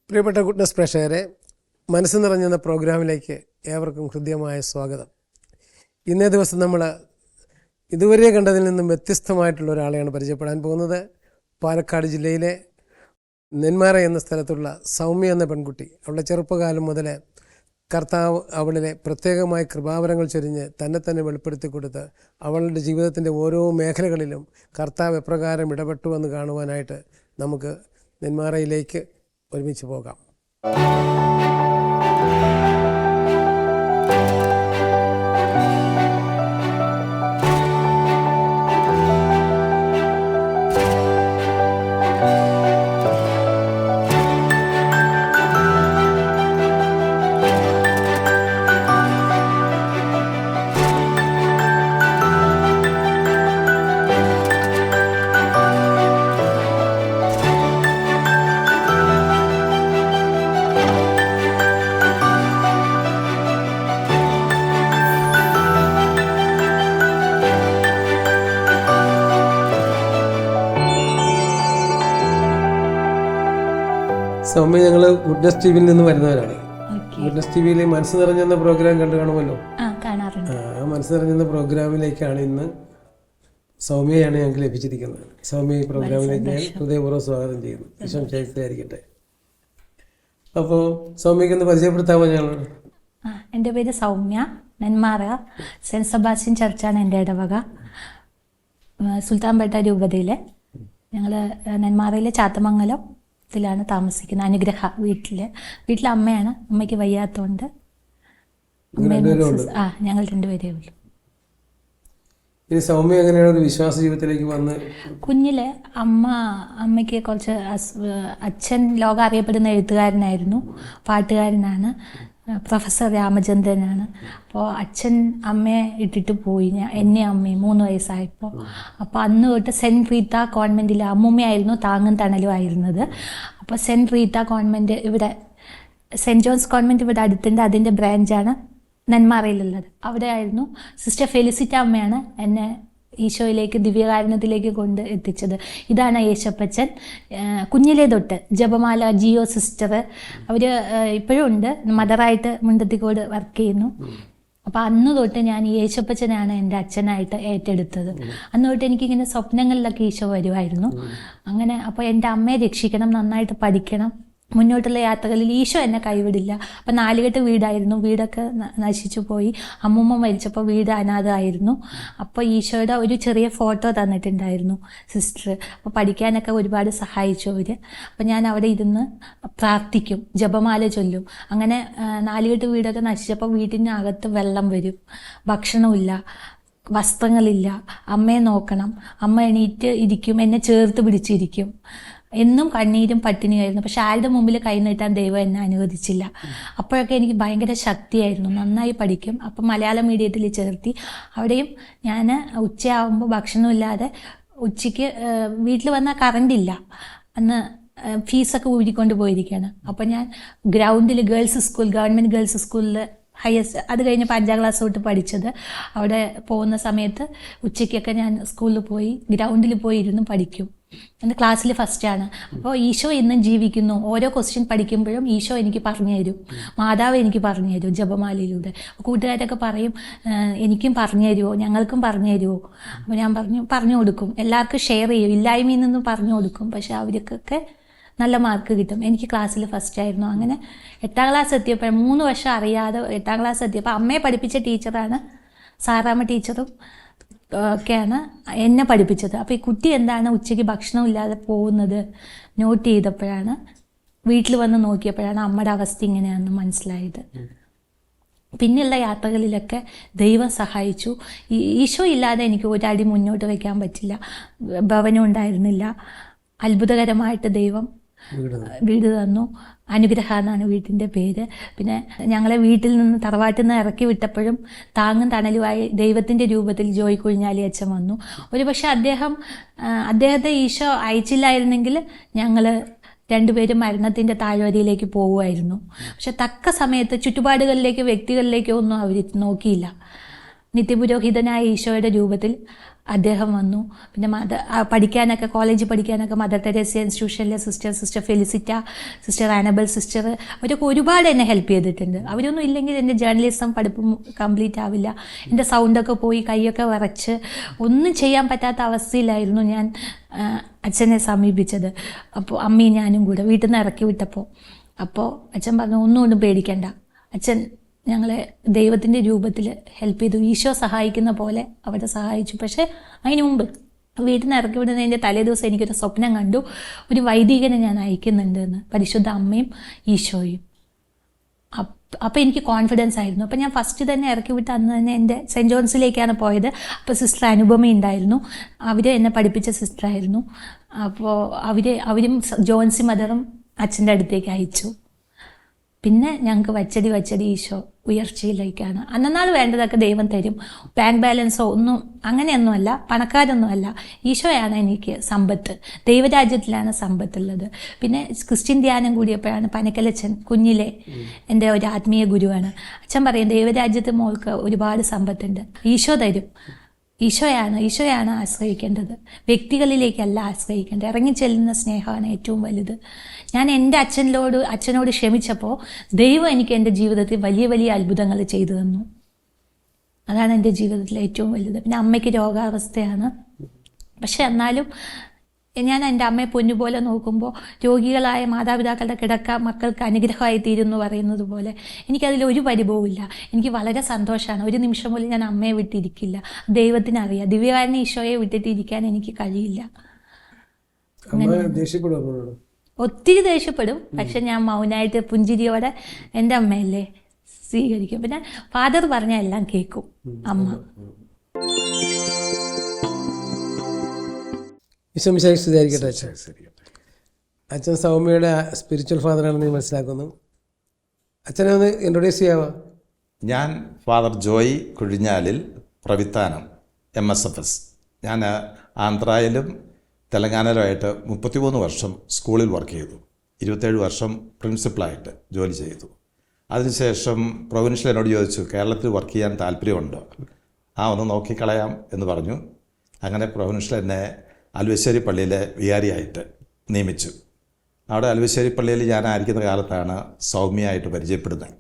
പ്രിയപ്പെട്ട ഗുഡ്നസ് പ്രേക്ഷകരെ, മനസ്സ് നിറഞ്ഞെന്ന പ്രോഗ്രാമിലേക്ക് ഏവർക്കും ഹൃദ്യമായ സ്വാഗതം. ഇന്നേ ദിവസം നമ്മൾ ഇതുവരെ കണ്ടതിൽ നിന്നും വ്യത്യസ്തമായിട്ടുള്ള ഒരാളെയാണ് പരിചയപ്പെടാൻ പോകുന്നത്. പാലക്കാട് ജില്ലയിലെ നെന്മാറ എന്ന സ്ഥലത്തുള്ള സൗമ്യ എന്ന പെൺകുട്ടി. അവളുടെ ചെറുപ്പകാലം മുതൽ കർത്താവ് അവളിലെ പ്രത്യേകമായ കൃപാവരങ്ങൾ ചൊരിഞ്ഞ് തന്നെ വെളിപ്പെടുത്തി കൊടുത്ത് അവളുടെ ജീവിതത്തിൻ്റെ ഓരോ മേഖലകളിലും കർത്താവ് എപ്രകാരം ഇടപെട്ടു എന്ന് കാണുവാനായിട്ട് നമുക്ക് നെന്മാറയിലേക്ക് ഒരുമിച്ച് പോകാം. സൗമ്യ, ഞങ്ങൾ ഗുഡ്നസ് ടി വിയിൽ നിന്ന് വരുന്നവരാണ്. ഗുഡ്നസ് ടി വിയിൽ മനസ്സ് നിറഞ്ഞെന്ന പ്രോഗ്രാം കണ്ടു കാണുമല്ലോ. ആ മനസ്സ് നിറഞ്ഞെന്ന പ്രോഗ്രാമിലേക്കാണ് ഇന്ന് സൗമ്യയാണ് ഞങ്ങൾക്ക് ലഭിച്ചിരിക്കുന്നത്. സൗമ്യ ഈ പ്രോഗ്രാമിലേക്ക് ഞാൻ ഹൃദയപൂർവ്വം സ്വാഗതം ചെയ്യുന്നു. വിശംസായിരിക്കട്ടെ. അപ്പോൾ സൗമ്യക്ക് ഒന്ന് പരിചയപ്പെടുത്താമോ ഞങ്ങളോട്? എൻ്റെ പേര് സൗമ്യ. നെന്മാറ സെൻറ്റ് സെബാസ്റ്റ്യൻ ചർച്ചാണ് എൻ്റെ ഇടവക. സുൽത്താൻപേട്ട രൂപതയിലെ ഞങ്ങൾ നെന്മാറയിലെ ചാത്തമംഗലം ാണ് താമസിക്കുന്നത്. അനുഗ്രഹ വീട്ടിലെ അമ്മയാണ്. അമ്മയ്ക്ക് വയ്യാത്തതുകൊണ്ട് ഞങ്ങൾ രണ്ടുപേരേ ഉള്ളൂ. സൗമ്യ എങ്ങനെയാണ് ഒരു വിശ്വാസ ജീവിതത്തിലേക്ക് വന്ന്? കുഞ്ഞിലെ അമ്മയ്ക്ക് കുറച്ച് അച്ഛൻ ലോകം അറിയപ്പെടുന്ന എഴുത്തുകാരനായിരുന്നു, പാട്ടുകാരനാണ്, പ്രൊഫസർ രാമചന്ദ്രനാണ്. അപ്പോൾ അച്ഛൻ അമ്മയെ ഇട്ടിട്ട് പോയി, എന്നെ അമ്മയും 3 വയസ്സായപ്പോൾ. അപ്പോൾ അന്ന് തൊട്ട് സെൻറ്റ് റീത്ത കോൺവെൻറ്റിൽ അമ്മൂമ്മയായിരുന്നു താങ്ങും തണലും ആയിരുന്നത്. അപ്പോൾ സെൻറ്റ് റീത്ത കോൺവെൻറ്റ് ഇവിടെ സെൻറ്റ് ജോൺസ് കോൺവെൻറ്റ് ഇവിടെ അടുത്തുണ്ട്. അതിൻ്റെ ബ്രാഞ്ചാണ് നെന്മാറയിലുള്ളത്. അവിടെ ആയിരുന്നു സിസ്റ്റർ ഫെലിസിറ്റ അമ്മയാണ് എന്നെ ഈശോയിലേക്ക്, ദിവ്യകാരുണ്യത്തിലേക്ക് കൊണ്ട് എത്തിച്ചത്. ഇതാണ് യേശപ്പച്ചൻ. കുഞ്ഞിലേ തൊട്ട് ജപമാല ജിയോ സിസ്റ്റർ അവർ ഇപ്പോഴും ഉണ്ട്, മദറായിട്ട് മുണ്ടത്തിക്കോട് വർക്ക് ചെയ്യുന്നു. അപ്പോൾ അന്ന് തൊട്ട് ഞാൻ യേശപ്പച്ചനാണ് എൻ്റെ അച്ഛനായിട്ട് ഏറ്റെടുത്തത്. അന്ന് തൊട്ട് എനിക്കിങ്ങനെ സ്വപ്നങ്ങളിലൊക്കെ ഈശോ വരുമായിരുന്നു. അങ്ങനെ അപ്പോൾ എൻ്റെ അമ്മയെ രക്ഷിക്കണം, നന്നായിട്ട് പഠിക്കണം, മുന്നോട്ടുള്ള യാത്രകളിൽ ഈശോ എന്നെ കൈവിടില്ല. അപ്പം 4 കെട്ട് വീടായിരുന്നു, വീടൊക്കെ നശിച്ചു പോയി. അമ്മൂമ്മ മരിച്ചപ്പോൾ വീട് അനാഥമായിരുന്നു. അപ്പോൾ ഈശോയുടെ ഒരു ചെറിയ ഫോട്ടോ തന്നിട്ടുണ്ടായിരുന്നു സിസ്റ്റർ. അപ്പോൾ പഠിക്കാനൊക്കെ ഒരുപാട് സഹായിച്ചു അവർ. അപ്പോൾ ഞാൻ അവിടെ ഇരുന്ന് പ്രാർത്ഥിക്കും, ജപമാല ചൊല്ലും. അങ്ങനെ 4 കെട്ട് വീടൊക്കെ നശിച്ചപ്പോൾ വീട്ടിനകത്ത് വെള്ളം വരും, ഭക്ഷണമില്ല, വസ്ത്രങ്ങളില്ല, അമ്മയെ നോക്കണം. അമ്മ എണീറ്റ് ഇരിക്കും, എന്നെ ചേർത്ത് പിടിച്ചിരിക്കും. എന്നും കണ്ണീരും പട്ടിണിയായിരുന്നു. പക്ഷെ ആരുടെ മുമ്പിൽ കൈ നീട്ടാൻ ദൈവം എന്നെ അനുവദിച്ചില്ല. അപ്പോഴൊക്കെ എനിക്ക് ഭയങ്കര ശക്തിയായിരുന്നു, നന്നായി പഠിക്കും. അപ്പം മലയാളം മീഡിയത്തിൽ ചേർത്തി. അവിടെയും ഞാൻ ഉച്ചയാകുമ്പോൾ ഭക്ഷണമില്ലാതെ ഉച്ചയ്ക്ക് വീട്ടിൽ വന്നാൽ കറണ്ടില്ല. അന്ന് ഫീസൊക്കെ ഊരിക്കൊണ്ട് പോയിരിക്കുകയാണ്. അപ്പം ഞാൻ ഗ്രൗണ്ടിൽ ഗവൺമെൻറ് ഗേൾസ് സ്കൂളിൽ അത് കഴിഞ്ഞപ്പോൾ 5ാം ക്ലാസ് തൊട്ട് പഠിച്ചത്. അവിടെ പോകുന്ന സമയത്ത് ഉച്ചയ്ക്കൊക്കെ ഞാൻ സ്കൂളിൽ പോയി ഗ്രൗണ്ടിൽ പോയി ഇരുന്ന് പഠിക്കും. എൻ്റെ ക്ലാസ്സിൽ ഫസ്റ്റാണ്. അപ്പോൾ ഈശോ ഇന്നും ജീവിക്കുന്നു. ഓരോ ക്വസ്റ്റ്യൻ പഠിക്കുമ്പോഴും ഈശോ എനിക്ക് പറഞ്ഞു തരും, മാതാവ് എനിക്ക് പറഞ്ഞു തരും ജപമാലയിലൂടെ. കൂട്ടുകാരൊക്കെ പറയും, എനിക്കും പറഞ്ഞു തരുമോ, ഞങ്ങൾക്കും പറഞ്ഞു തരുമോ? അപ്പോൾ ഞാൻ പറഞ്ഞു കൊടുക്കും. എല്ലാവർക്കും ഷെയർ ചെയ്യും, ഇല്ലായ്മയിൽ നിന്നും പറഞ്ഞു കൊടുക്കും. പക്ഷെ അവർക്കൊക്കെ നല്ല മാർക്ക് കിട്ടും. എനിക്ക് ക്ലാസ്സിൽ ഫസ്റ്റായിരുന്നു. അങ്ങനെ 8ാം ക്ലാസ് എത്തിയപ്പോൾ 3 വർഷം അറിയാതെ 8ാം ക്ലാസ് എത്തിയപ്പോൾ അമ്മയെ പഠിപ്പിച്ച ടീച്ചറാണ്, സാറാമ്മ ടീച്ചറും ഒക്കെയാണ് എന്നെ പഠിപ്പിച്ചത്. അപ്പോൾ ഈ കുട്ടി എന്താണ് ഉച്ചയ്ക്ക് ഭക്ഷണമില്ലാതെ പോകുന്നത് നോട്ട് ചെയ്തപ്പോഴാണ്, വീട്ടിൽ വന്ന് നോക്കിയപ്പോഴാണ് അമ്മയുടെ അവസ്ഥ ഇങ്ങനെയാണെന്ന് മനസ്സിലായത്. പിന്നെയുള്ള യാത്രകളിലൊക്കെ ദൈവം സഹായിച്ചു. ഈശോ ഇല്ലാതെ എനിക്ക് ഒരടി മുന്നോട്ട് വയ്ക്കാൻ പറ്റില്ല. ഭവനം ഉണ്ടായിരുന്നില്ല. അത്ഭുതകരമായിട്ട് ദൈവം വീട് തന്നു. അനുഗ്രഹ എന്നാണ് വീട്ടിൻ്റെ പേര്. പിന്നെ ഞങ്ങളെ വീട്ടിൽ നിന്ന് തറവാട്ടിൽ നിന്ന് ഇറക്കി വിട്ടപ്പോഴും താങ്ങും തണലുമായി ദൈവത്തിൻ്റെ രൂപത്തിൽ ജോയി കുഴിഞ്ഞാലി അച്ഛൻ വന്നു. ഒരുപക്ഷെ അദ്ദേഹത്തെ ഈശോ അയച്ചില്ലായിരുന്നെങ്കിൽ ഞങ്ങൾ രണ്ടുപേരും മരണത്തിൻ്റെ താഴ്വരയിലേക്ക് പോവുമായിരുന്നു. പക്ഷെ തക്ക സമയത്ത് ചുറ്റുപാടുകളിലേക്ക്, വ്യക്തികളിലേക്കോ ഒന്നും അവർ നോക്കിയില്ല. നിത്യപുരോഹിതനായ ഈശോയുടെ രൂപത്തിൽ അദ്ദേഹം വന്നു. പിന്നെ പഠിക്കാനൊക്കെ കോളേജിൽ പഠിക്കാനൊക്കെ മദർ തെരേസ ഇൻസ്റ്റിറ്റ്യൂഷനിലെ sister Felicita, sister Annabel sister, അവരൊക്കെ ഒരുപാട് എന്നെ ഹെൽപ്പ് ചെയ്തിട്ടുണ്ട്. അവരൊന്നും ഇല്ലെങ്കിൽ എൻ്റെ ജേർണലിസം പഠിപ്പും കംപ്ലീറ്റ് ആവില്ല. എൻ്റെ സൗണ്ടൊക്കെ പോയി, കൈയൊക്കെ വിറച്ച് ഒന്നും ചെയ്യാൻ പറ്റാത്ത അവസ്ഥയിലായിരുന്നു ഞാൻ അച്ഛനെ സമീപിച്ചത്. അപ്പോൾ അമ്മയും ഞാനും കൂടെ വീട്ടിൽ നിന്ന് ഇറക്കി വിട്ടപ്പോൾ അച്ഛൻ പറഞ്ഞു, ഒന്നും പേടിക്കണ്ട, അച്ഛൻ ഞങ്ങളെ ദൈവത്തിൻ്റെ രൂപത്തിൽ ഹെൽപ്പ് ചെയ്തു, ഈശോ സഹായിക്കുന്ന പോലെ അവരെ സഹായിച്ചു. പക്ഷേ അതിന് മുമ്പ് വീട്ടിൽ നിന്ന് ഇറക്കി വിടുന്നതിൻ്റെ തലേ ദിവസം എനിക്കൊരു സ്വപ്നം കണ്ടു, ഒരു വൈദികനെ ഞാൻ അയക്കുന്നുണ്ട് എന്ന്, പരിശുദ്ധ അമ്മയും ഈശോയും. അപ്പോൾ എനിക്ക് കോൺഫിഡൻസ് ആയിരുന്നു. അപ്പോൾ ഞാൻ ഫസ്റ്റ് തന്നെ ഇറക്കി വിട്ട് അന്ന് തന്നെ എൻ്റെ സെൻറ്റ് ജോൺസിലേക്കാണ് പോയത്. അപ്പോൾ സിസ്റ്റർ അനുപമ ഉണ്ടായിരുന്നു, അവർ എന്നെ പഠിപ്പിച്ച സിസ്റ്ററായിരുന്നു. അപ്പോൾ അവരും ജോൺസി മദറും അച്ഛൻ്റെ അടുത്തേക്ക് അയച്ചു. പിന്നെ ഞങ്ങൾക്ക് വച്ചടി ഈശോ ഉയർച്ചയിലേക്കാണ്. അന്നനാൾ വേണ്ടതൊക്കെ ദൈവം തരും. ബാങ്ക് ബാലൻസോ ഒന്നും അങ്ങനെയൊന്നുമല്ല, പണക്കാരൊന്നുമല്ല. ഈശോയാണ് എനിക്ക് സമ്പത്ത്, ദൈവരാജ്യത്തിലാണ് സമ്പത്തുള്ളത്. പിന്നെ ക്രിസ്ത്യൻ ധ്യാനം കൂടിയപ്പോഴാണ് പനക്കലച്ചൻ കുഞ്ഞിലെ എൻ്റെ ഒരു ആത്മീയ ഗുരുവാണ്. അച്ഛൻ പറയും, ദൈവരാജ്യത്ത് മോൾക്ക് ഒരുപാട് സമ്പത്തുണ്ട്, ഈശോ തരും. ഈശോയാണ് ആശ്രയിക്കേണ്ടത്, വ്യക്തികളിലേക്കല്ല ആശ്രയിക്കേണ്ടത്. ഇറങ്ങിച്ചെല്ലുന്ന സ്നേഹമാണ് ഏറ്റവും വലുത്. ഞാൻ എൻ്റെ അച്ഛനോട് ക്ഷമിച്ചപ്പോൾ ദൈവം എനിക്ക് എൻ്റെ ജീവിതത്തിൽ വലിയ വലിയ അത്ഭുതങ്ങൾ ചെയ്തു തന്നു. അതാണ് എൻ്റെ ജീവിതത്തിലെ ഏറ്റവും വലുത്. പിന്നെ അമ്മയ്ക്ക് രോഗാവസ്ഥയാണ്. പക്ഷെ എന്നാലും ഞാൻ എൻ്റെ അമ്മയെ പൊന്നുപോലെ നോക്കുമ്പോൾ രോഗികളായ മാതാപിതാക്കളുടെ കിടക്ക മക്കൾക്ക് അനുഗ്രഹമായി തീരുമെന്ന് പറയുന്നത് പോലെ എനിക്കതിൽ ഒരു പരിഭവവും ഇല്ല. എനിക്ക് വളരെ സന്തോഷമാണ്. ഒരു നിമിഷം പോലും ഞാൻ അമ്മയെ വിട്ടിരിക്കില്ല. ദൈവത്തിനറിയാം, ദിവ്യകാരുണ്യ ഈശോയെ വിട്ടിട്ടിരിക്കാൻ എനിക്ക് കഴിയില്ല. ഒത്തിരി ദേഷ്യപ്പെടും, പക്ഷെ ഞാൻ മൗനമായിട്ട് പുഞ്ചിരിയോടെ എൻ്റെ അമ്മയല്ലേ സ്വീകരിക്കും. പിന്നെ ഫാദർ പറഞ്ഞാൽ എല്ലാം കേൾക്കും അമ്മ. വിശ്വമിശായിരിക്കട്ടെ. അച്ഛൻ സൗമ്യയുടെ സ്പിരിച്വൽ ഫാദറാണെന്ന് മനസ്സിലാക്കുന്നു. അച്ഛനെ ഒന്ന് ഇൻട്രൊഡ്യൂസ് ചെയ്യാമോ? ഞാൻ ഫാദർ ജോയി കുഴിഞ്ഞാലിൽ, പ്രവിത്താനം, MSFS. ഞാൻ ആന്ധ്രയിലും തെലങ്കാനയിലുമായിട്ട് 33 വർഷം സ്കൂളിൽ വർക്ക് ചെയ്തു. 27 വർഷം പ്രിൻസിപ്പളായിട്ട് ജോലി ചെയ്തു. അതിനുശേഷം പ്രൊവിൻഷ്യൽ എന്നോട് ചോദിച്ചു, കേരളത്തിൽ വർക്ക് ചെയ്യാൻ താല്പര്യമുണ്ടോ? ഒന്ന് നോക്കിക്കളയാം എന്ന് പറഞ്ഞു. അങ്ങനെ പ്രൊവിൻഷ്യൽ എന്നെ അൽവശ്ശേരി പള്ളിയിലെ വികാരിയായിട്ട് നിയമിച്ചു. അവിടെ അൽവശ്ശേരി പള്ളിയിൽ ഞാനായിരിക്കുന്ന കാലത്താണ് സൗമ്യയായിട്ട് പരിചയപ്പെടുന്നത്.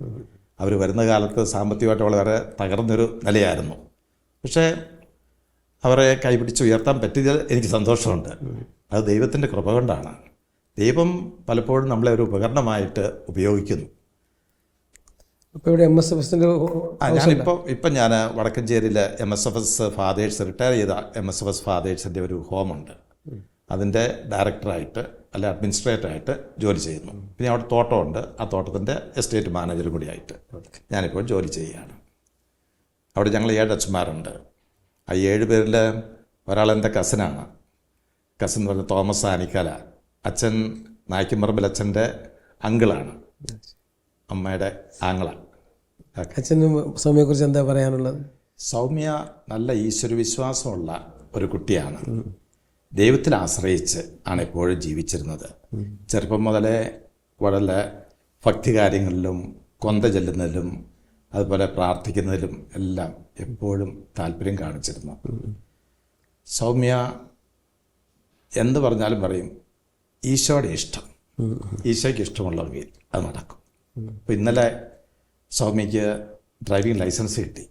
അവർ വരുന്ന കാലത്ത് സാമ്പത്തികമായിട്ട് വളരെ തകർന്നൊരു നിലയായിരുന്നു. പക്ഷേ അവരെ കൈപിടിച്ച് ഉയർത്താൻ പറ്റിയതിൽ എനിക്ക് സന്തോഷമുണ്ട്. അത് ദൈവത്തിൻ്റെ കൃപ കൊണ്ടാണ്. ദൈവം പലപ്പോഴും നമ്മളെ ഒരു ഉപകരണമായിട്ട് ഉപയോഗിക്കുന്നു. ഇപ്പോൾ ഇവിടെ MSFSൻ്റെ ഇപ്പം ഞാൻ വടക്കഞ്ചേരിയിൽ MSFS ഫാദേഴ്സ്, റിട്ടയർ ചെയ്ത MSFS ഫാദേഴ്സിൻ്റെ ഒരു ഹോമുണ്ട്. അതിൻ്റെ ഡയറക്ടറായിട്ട് അല്ലെ അഡ്മിനിസ്ട്രേറ്ററായിട്ട് ജോലി ചെയ്യുന്നു. പിന്നെ അവിടെ തോട്ടമുണ്ട്, ആ തോട്ടത്തിൻ്റെ എസ്റ്റേറ്റ് മാനേജറും കൂടിയായിട്ട് ഞാനിപ്പോൾ ജോലി ചെയ്യുകയാണ്. അവിടെ ഞങ്ങൾ 7 അച്ഛന്മാരുണ്ട്. ആ 7 പേരിൽ ഒരാൾ എൻ്റെ കസിനാണ്. കസിൻ എന്ന് പറഞ്ഞാൽ തോമസ് ആനിക്കല. അച്ഛൻ നായ്ക്കുംപറമ്പിൽ അച്ഛൻ്റെ അങ്കിളാണ്, അമ്മയുടെ ആങ്ങള. അച്ഛനും സൗമ്യയെക്കുറിച്ച് എന്താ പറയാനുള്ളത്? സൗമ്യ നല്ല ഈശ്വരവിശ്വാസമുള്ള ഒരു കുട്ടിയാണ്. ദൈവത്തിൽ ആശ്രയിച്ച് ആണ് എപ്പോഴും ജീവിച്ചിരുന്നത്. ചെറുപ്പം മുതലേ വളരെ ഭക്തി കാര്യങ്ങളിലും കൊന്ത ചെല്ലുന്നതിലും അതുപോലെ പ്രാർത്ഥിക്കുന്നതിലും എല്ലാം എപ്പോഴും താല്പര്യം കാണിച്ചിരുന്നു. സൗമ്യ എന്ത് പറഞ്ഞാലും പറയും, ഈശോയുടെ ഇഷ്ടം, ഈശോയ്ക്ക് ഇഷ്ടമുള്ളവങ്കിൽ അത് നടക്കും. അപ്പോൾ ഇന്നലെ സൗമ്യയ്ക്ക് ഡ്രൈവിംഗ് ലൈസൻസ് കിട്ടി.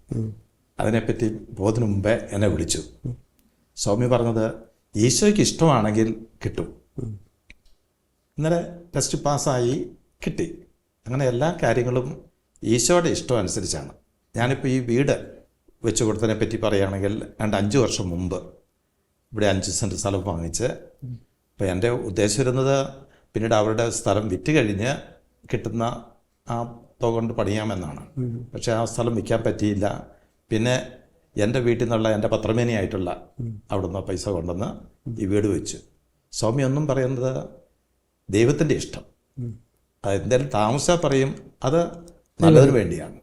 അതിനെപ്പറ്റി പോകുന്നതിന് മുമ്പേ എന്നെ വിളിച്ചു. സൗമ്യ പറഞ്ഞത്, ഈശോയ്ക്ക് ഇഷ്ടമാണെങ്കിൽ കിട്ടും. ഇന്നലെ ടെസ്റ്റ് പാസ്സായി, കിട്ടി. അങ്ങനെ എല്ലാ കാര്യങ്ങളും ഈശോയുടെ ഇഷ്ടം അനുസരിച്ചാണ്. ഞാനിപ്പോൾ ഈ വീട് വെച്ച് കൊടുത്തതിനെ പറ്റി പറയുകയാണെങ്കിൽ 5 വർഷം മുമ്പ് ഇവിടെ 5 സെൻറ്റ് സ്ഥലം വാങ്ങിച്ച്, അപ്പോൾ എൻ്റെ ഉദ്ദേശം വരുന്നത് പിന്നീട് അവരുടെ സ്ഥലം വിറ്റ് കഴിഞ്ഞ് കിട്ടുന്ന ആ തുക കൊണ്ട് പണിയാമെന്നാണ്. പക്ഷേ ആ സ്ഥലം വിൽക്കാൻ പറ്റിയില്ല. പിന്നെ എൻ്റെ വീട്ടിൽ നിന്നുള്ള എൻ്റെ പത്രമേനിയായിട്ടുള്ള അവിടുന്ന് പൈസ കൊണ്ടുവന്ന് ഈ വീട് വെച്ചു. സൗമ്യ ഒന്നും പറയുന്നത് ദൈവത്തിൻ്റെ ഇഷ്ടം. എന്തായാലും താമസിച്ചാൽ പറയും അത് നല്ലതിന് വേണ്ടിയാണ്,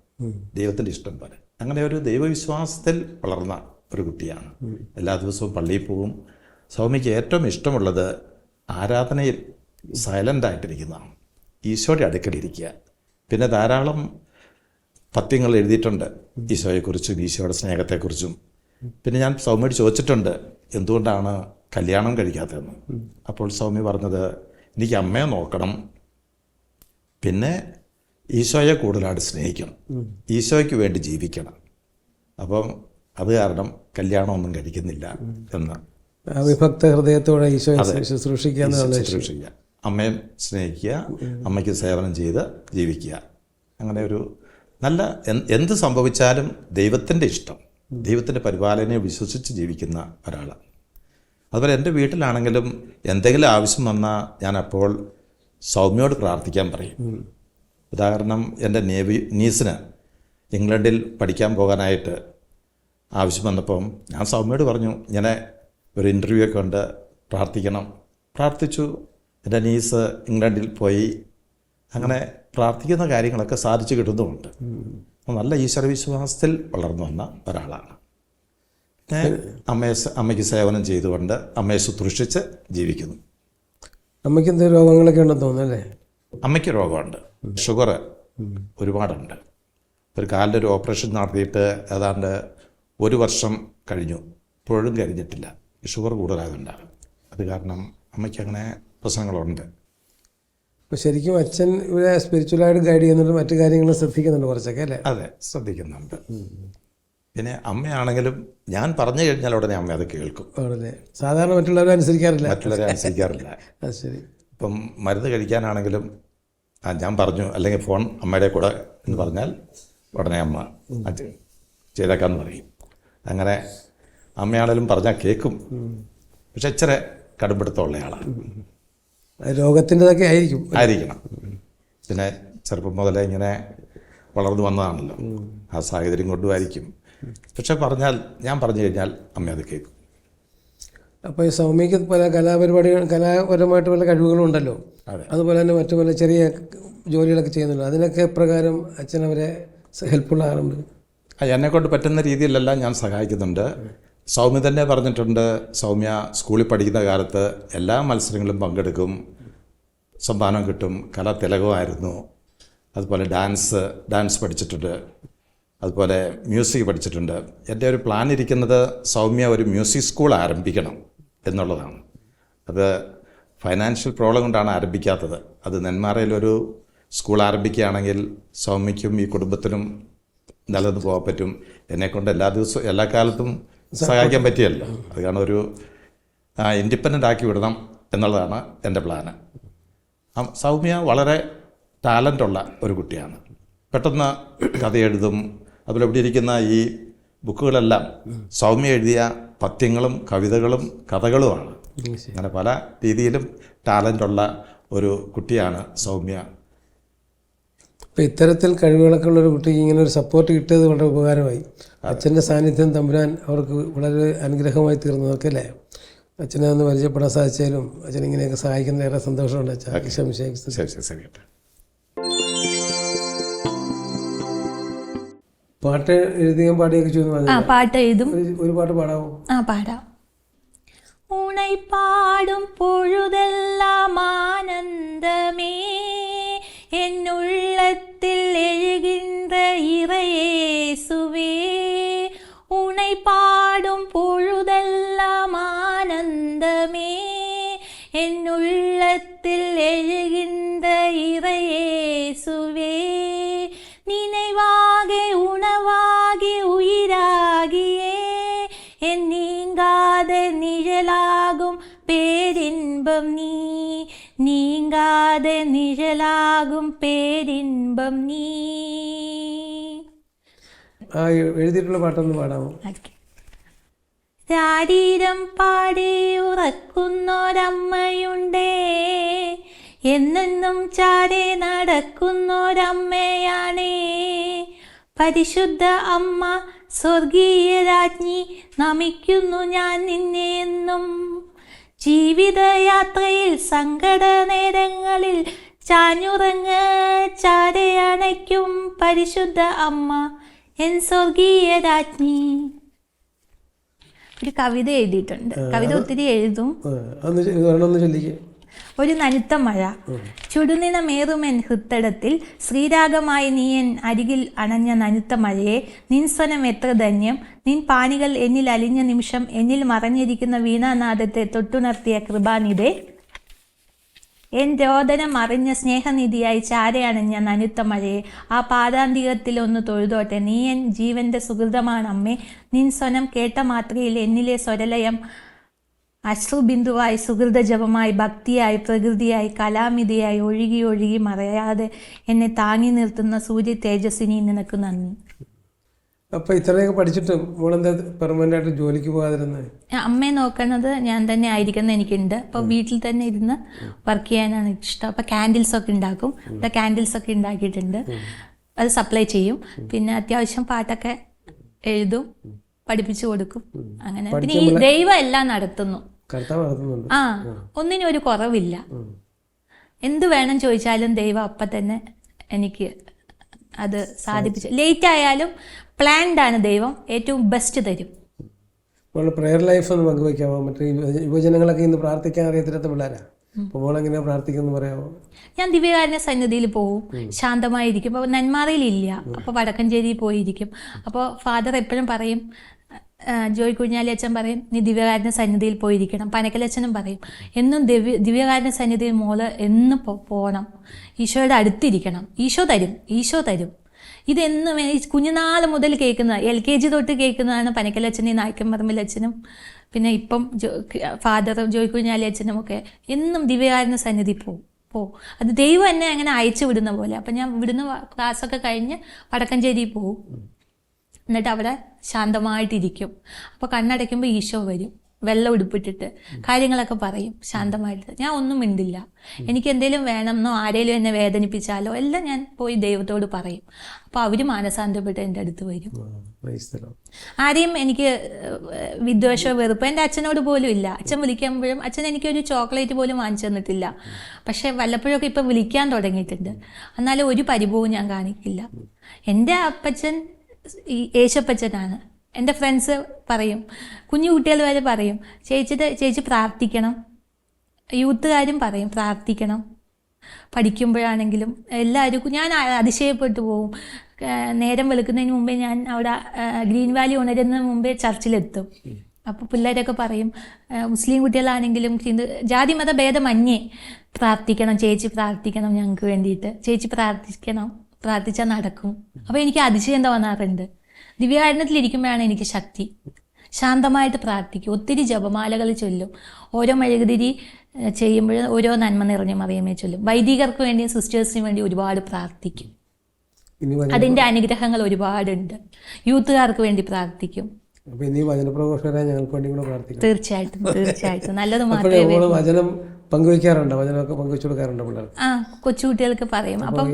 ദൈവത്തിൻ്റെ ഇഷ്ടം പോലെ. അങ്ങനെ ഒരു ദൈവവിശ്വാസത്തിൽ വളർന്ന ഒരു കുട്ടിയാണ്. എല്ലാ ദിവസവും പള്ളിയിൽ പോവും. സൗമ്യയ്ക്ക് ഏറ്റവും ഇഷ്ടമുള്ളത് ആരാധനയിൽ സൈലൻ്റായിട്ടിരിക്കുന്നതാണ്, ഈശോയുടെ അടുക്കലിരിക്കുക. പിന്നെ ധാരാളം പദ്യങ്ങൾ എഴുതിയിട്ടുണ്ട് ഈശോയെക്കുറിച്ചും ഈശോയുടെ സ്നേഹത്തെക്കുറിച്ചും. പിന്നെ ഞാൻ സൗമ്യയോട് ചോദിച്ചിട്ടുണ്ട് എന്തുകൊണ്ടാണ് കല്യാണം കഴിക്കാത്തതെന്ന്. അപ്പോൾ സൗമ്യ പറഞ്ഞത് എനിക്ക് അമ്മയെ നോക്കണം, പിന്നെ ഈശോയെ കൂടുതലായിട്ട് സ്നേഹിക്കണം, ഈശോയ്ക്ക് വേണ്ടി ജീവിക്കണം, അപ്പം അത് കാരണം കല്യാണമൊന്നും കഴിക്കുന്നില്ല എന്ന്. വിഭക്ത ഹൃദയത്തോടെ ഈശോയെ ശുശ്രൂഷിക്കുക, അമ്മയെ സ്നേഹിക്കുക, അമ്മയ്ക്ക് സേവനം ചെയ്ത് ജീവിക്കുക. അങ്ങനെ ഒരു നല്ല എന്ത് സംഭവിച്ചാലും ദൈവത്തിൻ്റെ ഇഷ്ടം, ദൈവത്തിൻ്റെ പരിപാലനയെ വിശ്വസിച്ച് ജീവിക്കുന്ന ഒരാളാണ്. അതുപോലെ എൻ്റെ വീട്ടിലാണെങ്കിലും എന്തെങ്കിലും ആവശ്യം വന്നാൽ ഞാൻ അപ്പോൾ സൗമ്യയോട് പ്രാർത്ഥിക്കാൻ പറയും. ഉദാഹരണം, എൻ്റെ നീസിന് ഇംഗ്ലണ്ടിൽ പഠിക്കാൻ പോകാനായിട്ട് ആവശ്യം വന്നപ്പം ഞാൻ സൗമ്യയോട് പറഞ്ഞു ഇങ്ങനെ ഒരു ഇൻ്റർവ്യൂ ഒക്കെ ഉണ്ട്, പ്രാർത്ഥിക്കണം. പ്രാർത്ഥിച്ചു. എൻ്റെ നീസ് ഇംഗ്ലണ്ടിൽ പോയി. അങ്ങനെ പ്രാർത്ഥിക്കുന്ന കാര്യങ്ങളൊക്കെ സാധിച്ചു കിട്ടുന്നുമുണ്ട്. നല്ല ഈശ്വരവിശ്വാസത്തിൽ വളർന്നു വന്ന ഒരാളാണ്. പിന്നെ അമ്മയ്ക്ക് സേവനം ചെയ്തുകൊണ്ട് അമ്മയെ ശുശ്രൂഷിച്ച് ജീവിക്കുന്നു. അമ്മയ്ക്ക് എന്തെങ്കിലും രോഗങ്ങളൊക്കെ ഉണ്ടെന്ന് തോന്നുന്നല്ലേ? അമ്മയ്ക്ക് രോഗമുണ്ട്, ഷുഗർ ഒരുപാടുണ്ട്. ഒരു കാലിൻ്റെ ഒരു ഓപ്പറേഷൻ നടത്തിയിട്ട് ഏതാണ്ട് 1 വർഷം കഴിഞ്ഞു, ഇപ്പോഴും കഴിഞ്ഞിട്ടില്ല. ഷുഗർ കൂടുതലാകുന്നുണ്ട്. അത് കാരണം അമ്മയ്ക്ക് അങ്ങനെ പ്രശ്നങ്ങളുണ്ട്. അപ്പോൾ ശരിക്കും അച്ഛൻ ഇവിടെ സ്പിരിച്വലായിട്ട് ഗൈഡ് ചെയ്യുന്നുണ്ട്, മറ്റു കാര്യങ്ങളും ശ്രദ്ധിക്കുന്നുണ്ട് കുറച്ചൊക്കെ അല്ലേ? അതെ, ശ്രദ്ധിക്കുന്നുണ്ട്. പിന്നെ അമ്മയാണെങ്കിലും ഞാൻ പറഞ്ഞു കഴിഞ്ഞാൽ ഉടനെ അമ്മ അത് കേൾക്കും. ആണല്ലേ? സാധാരണ മറ്റുള്ളവരെ അനുസരിക്കാറില്ല. അത് ശരി. ഇപ്പം മരുന്ന് കഴിക്കാനാണെങ്കിലും ഞാൻ പറഞ്ഞു, അല്ലെങ്കിൽ ഫോൺ അമ്മയുടെ കൂടെ എന്ന് പറഞ്ഞാൽ ഉടനെ അമ്മ അത് ചെയ്തേക്കാന്ന് പറയും. അങ്ങനെ അമ്മയാണെങ്കിലും പറഞ്ഞാൽ കേൾക്കും. പക്ഷെ ഇച്ചിരി കടുംപിടുത്തമുള്ള ആളാണ്. രോഗത്തിൻ്റെതൊക്കെ ആയിരിക്കണം. പിന്നെ ചെറുപ്പം മുതലേ ഇങ്ങനെ വളർന്നു വന്നതാണല്ലോ, ആ സാഹചര്യം കൊണ്ടുമായിരിക്കും. പക്ഷെ ഞാൻ പറഞ്ഞു കഴിഞ്ഞാൽ അമ്മ അത് കേൾക്കും. അപ്പോൾ ഈ സൗമ്യക്ക് പല കലാപരമായിട്ട് പല കഴിവുകളും ഉണ്ടല്ലോ. അതുപോലെ തന്നെ മറ്റു പല ചെറിയ ജോലികളൊക്കെ ചെയ്യുന്നുണ്ടല്ലോ. അതിനൊക്കെ പ്രകാരം അച്ഛൻ അവരെ ഹെൽപ്ഫുൾ ആകാറുണ്ട്. എന്നെക്കൊണ്ട് പറ്റുന്ന രീതിയിലെല്ലാം ഞാൻ സഹായിക്കുന്നുണ്ട്. സൗമ്യ തന്നെ പറഞ്ഞിട്ടുണ്ട്, സൗമ്യ സ്കൂളിൽ പഠിക്കുന്ന കാലത്ത് എല്ലാ മത്സരങ്ങളിലും പങ്കെടുക്കും, സമ്മാനം കിട്ടും, കലാതിലകമായിരുന്നു. അതുപോലെ ഡാൻസ് പഠിച്ചിട്ടുണ്ട്, അതുപോലെ മ്യൂസിക് പഠിച്ചിട്ടുണ്ട്. എൻ്റെ ഒരു പ്ലാൻ ഇരിക്കുന്നത് സൗമ്യ ഒരു മ്യൂസിക് സ്കൂൾ ആരംഭിക്കണം എന്നുള്ളതാണ്. അത് ഫൈനാൻഷ്യൽ പ്രോബ്ലം കൊണ്ടാണ് ആരംഭിക്കാത്തത്. അത് നെന്മാറയിലൊരു സ്കൂൾ ആരംഭിക്കുകയാണെങ്കിൽ സൗമ്യയ്ക്കും ഈ കുടുംബത്തിനും നല്ലത് പോകാൻ പറ്റും. എന്നെക്കൊണ്ട് എല്ലാ കാലത്തും സഹായിക്കാൻ പറ്റിയല്ലോ. അത് കാരണം ഒരു ഇൻഡിപെൻഡൻ്റ് ആക്കി വിടണം എന്നുള്ളതാണ് എൻ്റെ പ്ലാന്. സൗമ്യ വളരെ ടാലൻ്റുള്ള ഒരു കുട്ടിയാണ്. പെട്ടെന്ന് കഥ എഴുതും. അതുപോലെ ഇവിടെ ഇരിക്കുന്ന ഈ ബുക്കുകളെല്ലാം സൗമ്യ എഴുതിയ പദ്യങ്ങളും കവിതകളും കഥകളുമാണ്. അങ്ങനെ പല രീതിയിലും ടാലൻ്റുള്ള ഒരു കുട്ടിയാണ് സൗമ്യ. അപ്പോൾ ഇത്തരത്തിൽ കഴിവുകളൊക്കെ ഉള്ളൊരു കുട്ടിക്ക് ഇങ്ങനെ ഒരു സപ്പോർട്ട് കിട്ടിയത് വളരെ ഉപകാരമായി. അച്ഛൻ്റെ സാന്നിധ്യം തമ്പുരാൻ അവർക്ക് വളരെ അനുഗ്രഹമായി തീർന്നതൊക്കെ അല്ലേ? അച്ഛനെ ഒന്ന് പരിചയപ്പെടാൻ സാധിച്ചാലും അച്ഛൻ ഇങ്ങനെയൊക്കെ സഹായിക്കുന്ന ഏറെ സന്തോഷമുണ്ട് അച്ഛൻ. ശരി. പാട്ട് എഴുതുകയും പാടുകയൊക്കെ ചെയ്യുന്നു. പാട്ട് എഴുതും. ഒരു പാട്ട് പാടാമോ? പാടാം. ഉണை പാടും பொழுதெல்லாம் ஆனந்தமே என்னுள்ளத்தில் எழுகின்ற இறையேசுவே. உனை பாடும் பொழுதெல்லாம் ஆனந்தமே என்னுள்ளத்தில் எழுகின்ற இறையேசுவே. நினைவாகி உணவாகி உயிராகியே என் நீங்காத நிழலாகும் பேரின்பம் நீ, நீங்காத நிழலாகும் பேரின்பம் நீ. എഴുതിയിട്ടുള്ള പാട്ടൊന്ന് പാടാമോ? ശാരീരം പാടി ഉറക്കുന്നൊരമ്മയുണ്ടേ, എന്നെന്നും ചാരെ നടക്കുന്നൊരമ്മയാണേ. പരിശുദ്ധ അമ്മ സ്വർഗീയ രാജ്ഞി, നമിക്കുന്നു ഞാൻ നിന്നെ എന്നും. ജീവിതയാത്രയിൽ സങ്കട നേരങ്ങളിൽ ചാഞ്ഞുറങ്ങ് ചാരെ അണയ്ക്കും പരിശുദ്ധ അമ്മ എൻ സ്വർഗീയ രാജ്ഞി. ഒരു കവിത എഴുതിയിട്ടുണ്ട്. കവിത ഒത്തിരി എഴുതും. ഒരു നനുത്ത മഴ ചുടുനിണമേറുമെൻ ഹൃത്തടത്തിൽ ശ്രീരാഗമായി നീയൻ അരികിൽ അണഞ്ഞ നനുത്ത മഴയെ നിൻസ്വനം എത്ര ധന്യം നിൻ പാണികൾ എന്നിൽ അലിഞ്ഞ നിമിഷം എന്നിൽ മറഞ്ഞിരിക്കുന്ന വീണാനാദത്തെ തൊട്ടുണർത്തിയ കൃപാനിധേ എൻ രോദനം അറിഞ്ഞ സ്നേഹനിധിയായി ചാരയണഞ്ഞ നനുത്ത മഴയെ ആ പാദാന്തികത്തിൽ ഒന്ന് തൊഴുതോട്ടെ നീ എൻ ജീവന്റെ സുഹൃതമാണ് അമ്മേ നിൻ സ്വനം കേട്ട മാത്രയിൽ എന്നിലെ സ്വരലയം അശ്രുബിന്ദുവായി സുഹൃതജപമായി ഭക്തിയായി പ്രകൃതിയായി കലാമിതിയായി ഒഴുകി ഒഴുകി മറയാതെ എന്നെ താങ്ങി നിർത്തുന്ന സൂര്യ തേജസ്സിനി നിനക്ക് നന്ദി. അപ്പോൾ ഇത്രയൊക്കെ പഠിച്ചിട്ട് മോളെന്താ പെർമനന്റ് ആയിട്ട് ജോലിക്ക് പോകാതിരുന്നത്? അമ്മയെ നോക്കുന്നത് ഞാൻ തന്നെ ആയിരിക്കുന്ന എനിക്കുണ്ട്. അപ്പോൾ വീട്ടിൽ തന്നെ ഇരുന്ന് വർക്ക് ചെയ്യാനാണ് ഇഷ്ടം. അപ്പോൾ ക്യാൻഡിൽസ് ഒക്കെ ഉണ്ടാക്കും. ഇവിടെ ക്യാൻഡിൽസ് ഒക്കെ ഉണ്ടാക്കിയിട്ടുണ്ട്, അത് സപ്ലൈ ചെയ്യും. പിന്നെ അത്യാവശ്യം പാട്ടൊക്കെ എഴുതും, പഠിപ്പിച്ചു കൊടുക്കും. അങ്ങനെ പിന്നെ ഈ ദൈവം എല്ലാം നടത്തുന്നു. ആ, ഒന്നിനും ഒരു കുറവില്ല. എന്ത് വേണം ചോദിച്ചാലും ദൈവം അപ്പം തന്നെ എനിക്ക് അത് സാധിപ്പിച്ചു. ലേറ്റ് ആയാലും പ്ലാൻഡ് ആണ് ദൈവം, ഏറ്റവും ബെസ്റ്റ് തരും. പ്രയർ ലൈഫ് ഒന്ന് പങ്കുവയ്ക്കാമോ? മറ്റേ യുവജനങ്ങളൊക്കെ ഇന്ന് പ്രാർത്ഥിക്കാൻ അറിയത്തില്ലാത്ത പിള്ളേരാ. അപ്പോൾ എങ്ങനെയാ പ്രാർത്ഥിക്കുന്നു പറയാമോ? ഞാൻ ദിവ്യകാരുണ്യ സന്നിധിയിൽ പോവും, ശാന്തമായിരിക്കും. അപ്പോൾ നെന്മാറയിലില്ല, അപ്പോൾ വടക്കഞ്ചേരി പോയിരിക്കും. അപ്പോൾ ഫാദർ എപ്പോഴും പറയും, ജോയ് കുഞ്ഞാലി അച്ഛൻ പറയും, നീ ദിവ്യകാരുണ്യ സന്നിധിയിൽ പോയിരിക്കണം. പനക്കലച്ഛനും പറയും, എന്നും ദിവ്യകാരുണ്യ സന്നിധിയിൽ മോള് എന്നും പോകണം, ഈശോയുടെ അടുത്തിരിക്കണം. ഈശോ തരും. ഇതെന്നും കുഞ്ഞുനാൾ മുതൽ കേൾക്കുന്ന, LKG തൊട്ട് കേൾക്കുന്നതാണ് പനക്കലച്ഛനും നായ്ക്കമ്പറമ്പിലച്ഛനും പിന്നെ ഇപ്പം ഫാദറും ജോയ് കുഞ്ഞാലി അച്ഛനും ഒക്കെ. എന്നും ദിവ്യകാരുണ്യ സന്നിധി പോ. അത് ദൈവം എന്നെ അങ്ങനെ അയച്ചു വിടുന്ന പോലെ. അപ്പം ഞാൻ ഇവിടുന്ന് ക്ലാസ്സൊക്കെ കഴിഞ്ഞ് വടക്കഞ്ചേരി പോവും. എന്നിട്ട് അവിടെ ശാന്തമായിട്ടിരിക്കും. അപ്പോൾ കണ്ണടയ്ക്കുമ്പോൾ ഈശോ വരും, വെള്ളം ഉടുപ്പിട്ടിട്ട് കാര്യങ്ങളൊക്കെ പറയും ശാന്തമായിട്ട്. ഞാൻ ഒന്നും മിണ്ടില്ല. എനിക്ക് എന്തെങ്കിലും വേണമെന്നോ ആരെങ്കിലും എന്നെ വേദനിപ്പിച്ചാലോ എല്ലാം ഞാൻ പോയി ദൈവത്തോട് പറയും. അപ്പോൾ അവർ മാനസാന്തരപ്പെട്ട് എൻ്റെ അടുത്ത് വരും. ആരെയും എനിക്ക് വിദ്വേഷമോ വെറുപ്പോ എൻ്റെ അച്ഛനോട് പോലും ഇല്ല. അച്ഛൻ വിളിക്കുമ്പോഴും അച്ഛൻ എനിക്കൊരു ചോക്ലേറ്റ് പോലും വാങ്ങിച്ചു തന്നിട്ടില്ല. പക്ഷെ വല്ലപ്പോഴൊക്കെ ഇപ്പം വിളിക്കാൻ തുടങ്ങിയിട്ടുണ്ട്. എന്നാലും ഒരു പരിഭവവും ഞാൻ കാണിക്കില്ല. എൻ്റെ അപ്പച്ചൻ യേശപ്പച്ചനാണ്. എൻ്റെ ഫ്രണ്ട്സ് പറയും, കുഞ്ഞു കുട്ടികൾ വരെ പറയും, ചേച്ചി പ്രാർത്ഥിക്കണം. യൂത്തുകാരും പറയും പ്രാർത്ഥിക്കണം. പഠിക്കുമ്പോഴാണെങ്കിലും എല്ലാവരും ഞാൻ അതിശയപ്പെട്ടു പോകും. നേരം വെളുക്കുന്നതിന് മുമ്പേ ഞാൻ അവിടെ ഗ്രീൻ വാലി ഉണരുന്നതിന് മുമ്പേ ചർച്ചിലെത്തും. അപ്പോൾ പിള്ളേരൊക്കെ പറയും, മുസ്ലിം കുട്ടികളാണെങ്കിലും ജാതി മത ഭേദമന്യേ പ്രാർത്ഥിക്കണം, ചേച്ചി പ്രാർത്ഥിക്കണം ഞങ്ങൾക്ക് വേണ്ടിയിട്ട്, ചേച്ചി പ്രാർത്ഥിച്ചാൽ നടക്കും. അപ്പോൾ എനിക്ക് അതിശയം തോന്നാറുണ്ട്. ദിവ്യകാരുണ്യത്തിലിരിക്കുമ്പോഴാണ് എനിക്ക് ശക്തി. ശാന്തമായിട്ട് പ്രാർത്ഥിക്കും, ഒത്തിരി ജപമാലകൾ ചൊല്ലും, ഓരോ മെഴുകുതിരി ചെയ്യുമ്പോഴും ഓരോ നന്മ നിറഞ്ഞ മറിയമേ ചൊല്ലും. വൈദികർക്ക് വേണ്ടിയും സിസ്റ്റേഴ്സിന് വേണ്ടി ഒരുപാട് പ്രാർത്ഥിക്കും. അതിൻ്റെ അനുഗ്രഹങ്ങൾ ഒരുപാടുണ്ട്. യൂത്തുകാർക്ക് വേണ്ടി പ്രാർത്ഥിക്കും. തീർച്ചയായിട്ടും നല്ലത് മാത്രമേ. കൊച്ചുകുട്ടികൾക്ക് പറയും. അപ്പം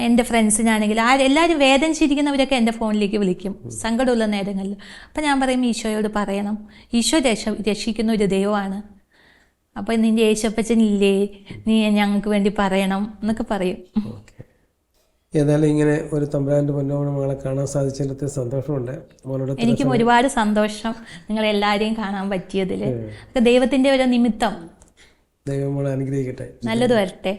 എൻ്റെ ഫ്രണ്ട്സിനാണെങ്കിൽ എല്ലാവരും വേദനിച്ചിരിക്കുന്നവരൊക്കെ എൻ്റെ ഫോണിലേക്ക് വിളിക്കും സങ്കടമുള്ള നേരങ്ങളിൽ. അപ്പം ഞാൻ പറയും, ഈശോയോട് പറയണം, ഈശോ രക്ഷിക്കുന്ന ഒരു ദൈവമാണ്. അപ്പം നിൻ്റെ യേശപ്പച്ചനില്ലേ, നീ ഞങ്ങൾക്ക് വേണ്ടി പറയണം എന്നൊക്കെ പറയും. ഏതായാലും ഇങ്ങനെ ഒരു തമ്പുരാൻ്റെ പൊന്നോമന മകളെ കാണാൻ സാധിച്ചതിൽ സന്തോഷമുണ്ട്. എനിക്കും ഒരുപാട് സന്തോഷം നിങ്ങളെല്ലാവരെയും കാണാൻ പറ്റിയതിൽ. ദൈവത്തിൻ്റെ ഒരു നിമിത്തം. ദൈവം നമ്മളെ അനുഗ്രഹിക്കട്ടെ, നല്ലത് വരട്ടെ.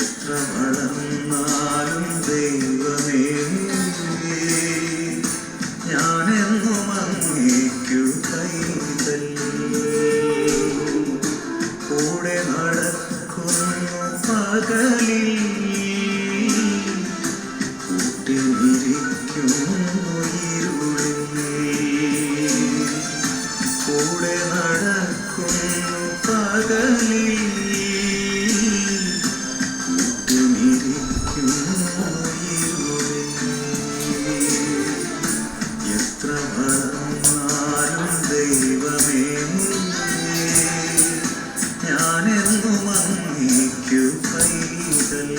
എത്ര വളർന്നാലും കൂടെ നടക്കുന്നു പകലിൽ കൂട്ടുമിരിക്കുന്നു എത്ര വളർന്നാലും ദൈവമേ ഞാനെന്നും അങ്ങേക്കു പൈതൽ.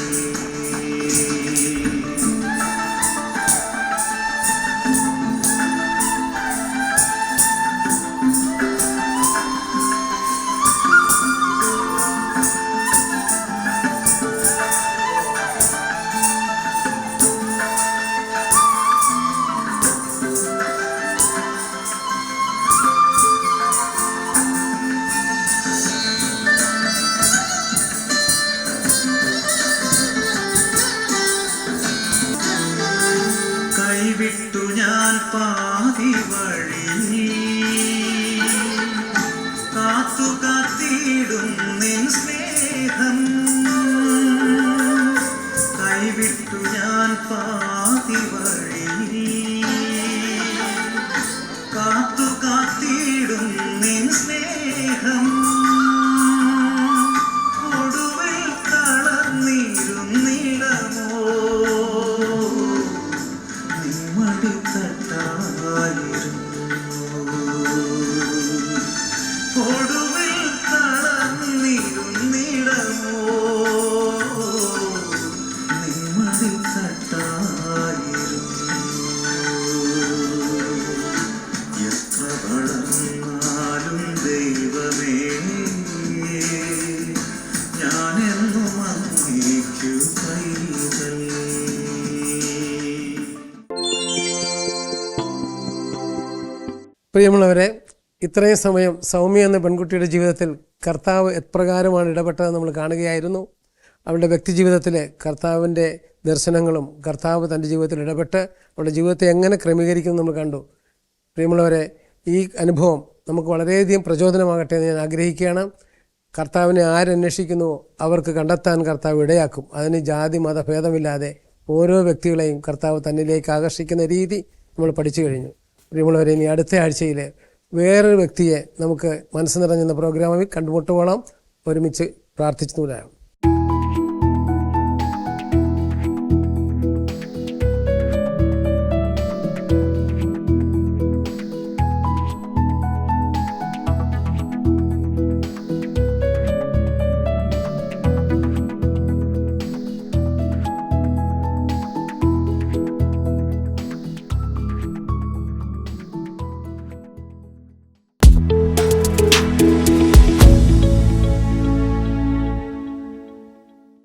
കൈവിട്ടു ഞാൻ പാതി വഴി കാത്തു കാത്തിടും നിൻ സ്നേഹം. കൈവിട്ടു ഞാൻ പാതി വഴി കാത്തു കാത്തിടും നിൻ സ്നേഹം. ഒടുവിൽ തളർന്നിരുന്നിടമോ ഒടുവിൽ തളർന്നിരുന്നിടമോ നിമ്മടിത്തട്ടായിരുന്നു. എത്ര വളർന്നാലും ദൈവമേ ഞാനെന്നും അങ്ങേക്കു പൈതൽ. പ്രിയമുള്ളവരെ, ഇത്രയും സമയം സൗമ്യ എന്ന പെൺകുട്ടിയുടെ ജീവിതത്തിൽ കർത്താവ് എപ്രകാരമാണ് ഇടപെട്ടതെന്ന് നമ്മൾ കാണുകയായിരുന്നു. അവളുടെ വ്യക്തിജീവിതത്തിലെ കർത്താവിൻ്റെ ദർശനങ്ങളും കർത്താവ് തൻ്റെ ജീവിതത്തിൽ ഇടപെട്ട് അവളുടെ ജീവിതത്തെ എങ്ങനെ ക്രമീകരിക്കുന്നു നമ്മൾ കണ്ടു. പ്രിയമുള്ളവരെ, ഈ അനുഭവം നമുക്ക് വളരെയധികം പ്രചോദനമാകട്ടെ എന്ന് ഞാൻ ആഗ്രഹിക്കുകയാണ്. കർത്താവിനെ ആരന്വേഷിക്കുന്നുവോ അവർക്ക് കണ്ടെത്താൻ കർത്താവ് ഇടയാക്കും. അതിന് ജാതി മതഭേദമില്ലാതെ ഓരോ വ്യക്തികളെയും കർത്താവ് തന്നിലേക്ക് ആകർഷിക്കുന്ന രീതി നമ്മൾ പഠിച്ചു കഴിഞ്ഞു. പ്രിയമുള്ളവരെ, ഇനി അടുത്ത ആഴ്ചയിൽ വേറൊരു വ്യക്തിയെ നമുക്ക് മനസ്സ് നിറഞ്ഞെന്ന പ്രോഗ്രാമിൽ കണ്ടുമുട്ടുവോളം ഒരുമിച്ച് പ്രാർത്ഥിച്ചു.